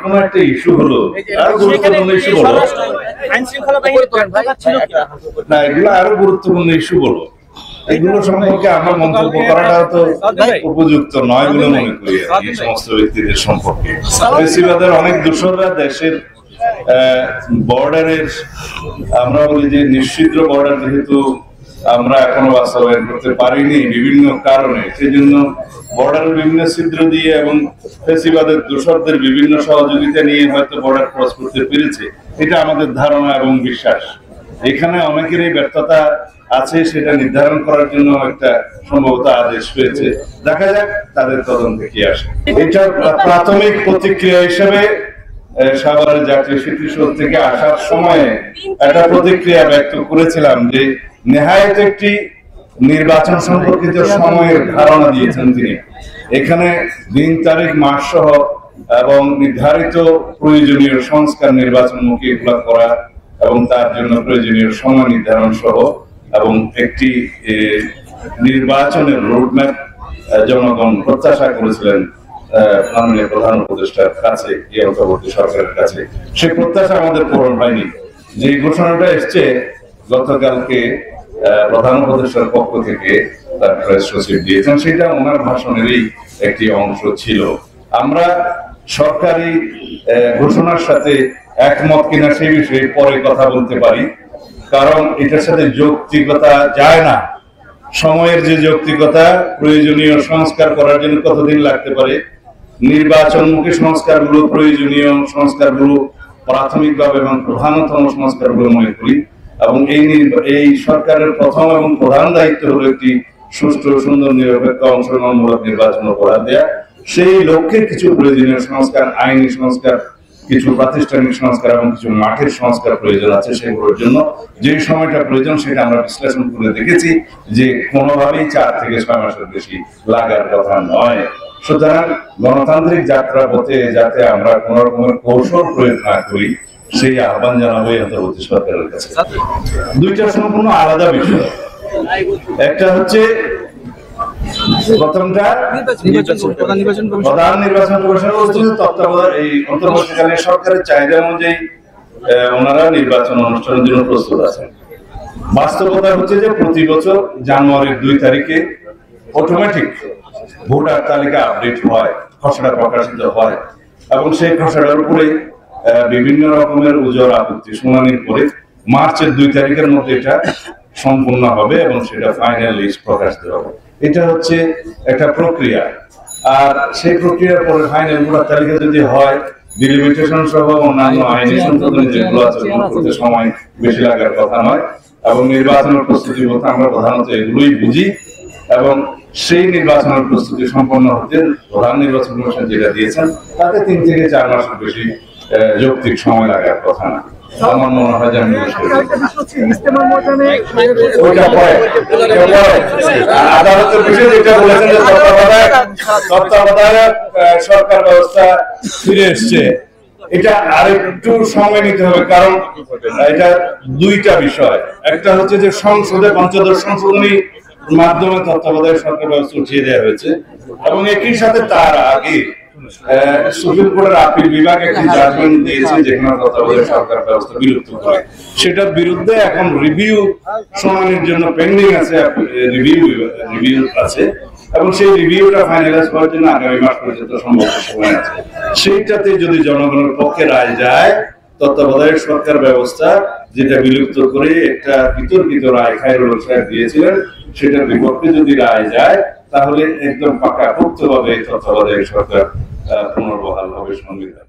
কোনো একটা ইস্যু হলো না, এগুলো আরো গুরুত্বপূর্ণ ইস্যু বলো, এগুলো সম্পর্কে আমার মন্তব্য করাটা তো উপযুক্ত নয় বলে মনে করি এই সমস্ত ব্যক্তিদের সম্পর্কে। ফেসিবাদের অনেক দূষররা দেশের বর্ডারের, আমরা বলি যে নিশ্চিদ্র বর্ডার যেহেতু আমরা এখনো বাস্তবায়ন করতে পারিনি বিভিন্ন কারণে, সেই জন্য বর্ডারের বিভিন্ন ছিদ্র দিয়ে এবং ফেসিবাদের দূষরদের বিভিন্ন সহযোগিতা নিয়ে হয়তো বর্ডার ক্রস করতে পেরেছে, এটা আমাদের ধারণা এবং বিশ্বাস। এখানে অনেকেরই ব্যর্থতা আছে, সেটা নির্ধারণ করার জন্য একটা সম্ভবত আদেশ হয়েছে, দেখা যাক তাদের তদন্তে কি আসে। এটা প্রাথমিক প্রতিক্রিয়া হিসেবে সাভারের জাতীয় স্মৃতিসৌধ থেকে আসার সময়ে একটা প্রতিক্রিয়া ব্যক্ত করেছিলাম যে নেহায়েত একটি নির্বাচন সম্পর্কিত সময়ের ধারণা দিয়েছেন তিনি। এখানে দিন তারিখ মাস সহ এবং নির্ধারিত প্রয়োজনীয় সংস্কার নির্বাচনমুখী এগুলো করা এবং তার জন্য প্রয়োজনীয় সময় নির্ধারণ সহ এবং একটি নির্বাচনের রোডম্যাপ জনগণ প্রত্যাশা করেছিলেন মাননীয় প্রধান উপদেষ্টার কাছে, এই অন্তর্বর্তী সরকারের কাছে। সে প্রত্যাশা আমাদের পূরণ হয়নি। যে ঘোষণাটা এসছে গতকালকে প্রধান উপদেষ্টার পক্ষ থেকে তার প্রেস সচিব দিয়েছেন, সেটা ওনার ভাষণেরই একটি অংশ ছিল। আমরা সরকারি ঘোষণার সাথে একমত কিনা সেই বিষয়ে পরে কথা বলতে পারি, কারণ এটার সাথে যৌক্তিকতা যায় না। সময়ের যে যৌক্তিকতা, প্রয়োজনীয় সংস্কার করার জন্য কতদিন লাগতে পারে, নির্বাচনমুখী সংস্কারগুলো, প্রয়োজনীয় সংস্কারগুলো প্রাথমিকভাবে এবং প্রধানতম সংস্কারগুলো মনে করি। এবং এই সরকারের প্রথম এবং প্রধান দায়িত্ব হলো একটি সুষ্ঠু, সুন্দর, নিরপেক্ষ, অংশগ্রহণমূলক নির্বাচন উপহার দেয়া। সেই লক্ষ্যে কিছু প্রয়োজনীয় সংস্কার, আইনি সংস্কার, কিছু প্রাতিষ্ঠানিক সংস্কার এবং কিছু মাঠের সংস্কার প্রয়োজন আছে। সেগুলোর জন্য যে সময়টা প্রয়োজন সেটা আমরা বিশ্লেষণ করে দেখেছি যে কোনোভাবেই 4 থেকে 6 মাসের বেশি লাগার কথা নয়। সুতরাং গণতান্ত্রিক যাত্রা পথে যাতে আমরা কোন রকমের কৌশল প্রয়োগ না করি, সেই আহ্বান জানাবো অন্তর্বর্তী সরকারের কাছে। দুইটা সম্পূর্ণ আলাদা বিষয়। একটা হচ্ছে প্রথমটা প্রধান নির্বাচন কমিশন তত্ত্বাবধায়ক এই অন্তর্বর্তীকালীন সরকারের চাহিদা অনুযায়ী ওনারা নির্বাচন অনুষ্ঠানের জন্য প্রস্তুত আছেন। বাস্তবতা হচ্ছে যে প্রতি বছর জানুয়ারির 2 তারিখে অটোমেটিক ভোটার তালিকা আপডেট হয়, খসড়া প্রকাশিত হয় এবং সেই খসড়ার উপরে বিভিন্ন রকমের ওজোর আপত্তি শুনানির পরে মার্চের 2 তারিখের মধ্যে এটা সম্পূর্ণ হবে এবং সেটা ফাইনাল লিস্ট প্রকাশিত হবে। এটা হচ্ছে একটা প্রক্রিয়া। আর সেই প্রক্রিয়ার পরে ফাইনাল ভোটার তালিকা যদি হয়, ডিলিমিটেশন সহ অন্যান্য আইনি সংশোধনী যেগুলো আছে ওগুলো করতে সময় বেশি লাগার কথা নয়। এবং নির্বাচনের প্রস্তুতি বলতে আমরা প্রধানত এগুলোই বুঝি। এবং সেই নির্বাচনের প্রস্তুতি সম্পন্ন হতে প্রধান নির্বাচন কমিশন যেটা দিয়েছেন তাতে 3 থেকে 4 মাসের বেশি যৌক্তিক সময় লাগার কথা না। আমার মনে হয় যে আমি আদালতের বিষয়ে যেটা বলেছেন যে তত্ত্বাবধায়ক সরকার ব্যবস্থা ফিরে এসছে, এটা আরেকটু সময় নিতে হবে। কারণ এটা দুইটা বিষয়। একটা হচ্ছে যে সংসদে পঞ্চদশ সংশোধনী মাধ্যমে তত্ত্বাবধায়ক সরকার ব্যবস্থা উঠিয়ে দেওয়া হয়েছে এবং একই সাথে তার আগে সুপ্রিম কোর্টের আপিল বিভাগ একটি জাজমেন্ট দিয়েছে যেখানে তত্ত্বাবধায়ক সরকার ব্যবস্থা বিলুপ্ত করে। সেটার বিরুদ্ধে এখন রিভিউ শুনানির জন্য পেন্ডিং আছে, রিভিউ আছে এবং সেই রিভিউটা ফাইনালাইজ করার জন্য আগামী মাস পর্যন্ত সম্ভব সময় আছে। সেইটাতে যদি জনগণের পক্ষে রায় যায়, তত্ত্বাবধায়ক সরকার ব্যবস্থা যেটা বিলুপ্ত করে একটা বিতর্কিত রায় খায়রুল সাহেব দিয়েছিলেন, সেটার বিপক্ষে যদি রায় যায় তাহলে একদম পাকাপোক্তভাবে তত্ত্বাবধায়ক সরকার পুনর্বহাল হবে সংবিধান।